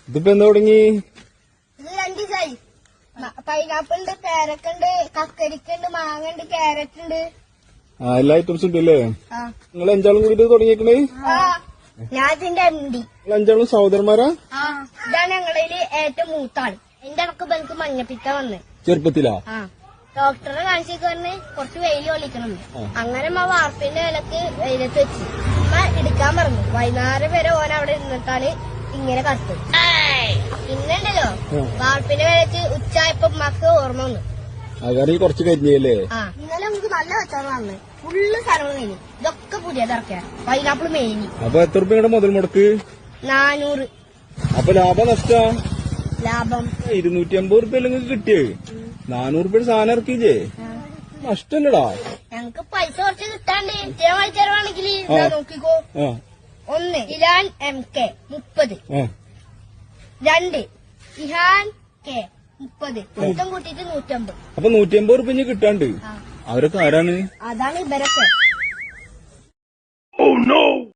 ഇതിപ്പോ എന്താ തുടങ്ങി? ഇത് 2 ദിവസമായി. പൈനാപ്പിൾ ഉണ്ട്, പേരക്കുണ്ട്, കക്കരിക്കുണ്ട്, മാങ്ങ ഉണ്ട്, ക്യാരറ്റ് ഉണ്ട്. എല്ലാ ഐറ്റംസും ഉണ്ട് അല്ലേ? നിങ്ങൾ 5 കൂടിയിട്ട് തുടങ്ങിയേക്കണേ? ഞാൻ ഇതിന്റെ എംഡി. നിങ്ങൾ 5 സഹോദരന്മാരാ? ഇതാണ് ഞങ്ങളിൽ ഏറ്റവും മൂത്താള്. എന്റെ ഇടക്ക് ബെനിക്ക് മഞ്ഞപ്പിത്ത വന്ന് ചെറുപ്പത്തിലാ? ഡോക്ടറെ കാണിച്ചേക്ക് പറഞ്ഞ് കുറച്ച് വെയിൽ കൊള്ളിക്കണം. അങ്ങനെ വാർപ്പിന്റെ വിലക്ക് വെയിലത്ത് വെച്ച് എടുക്കാൻ പറഞ്ഞു. വൈകുന്നേരം വരെ ഓൻ അവിടെ ഇരുന്നിട്ടാണ് ഇങ്ങനെ കത്ത്. പിന്നുണ്ടല്ലോ വാർപ്പിന്റെ വിലക്ക് ഉച്ചായപ്പോ ഉമ്മക്ക് ഓർമ്മ വന്നു. കുറച്ച് കരിഞ്ഞല്ലേ? ഇന്നലെ നമുക്ക് നല്ല വെച്ചാണ് വന്നത്. ഫുള്ള് സ്ഥലങ്ങൾ കഴിഞ്ഞു. ഇതൊക്കെ പുതിയത് ഇറക്കിയ പൈനാപ്പിൾ മെയിനി. അപ്പൊ എത്ര രൂപയുടെ മുതൽ മുടക്ക്? 400. അപ്പൊ ലാഭം നഷ്ട? ലാഭം 250 റുപ്യ അല്ലെങ്കിൽ കിട്ടിയത്. 400 റുപ്യയുടെ സാധനം ഇറക്കിയില്ലേ? നഷ്ടല്ലടാ. ഞങ്ങക്ക് പൈസ കുറച്ച് കിട്ടാണ്ട് വാങ്ങിച്ചാണെങ്കിൽ നോക്കിക്കോ. 1 ഇലാൻ MK 30, 2 ഇഹാൻ K 30, മൊത്തം കൂട്ടിയിട്ട് 150. അപ്പൊ 150 റുപ്യ കിട്ടാണ്ട്. അവരൊക്കെ ആരാണ്? അതാണ് ഇവരൊക്കെ.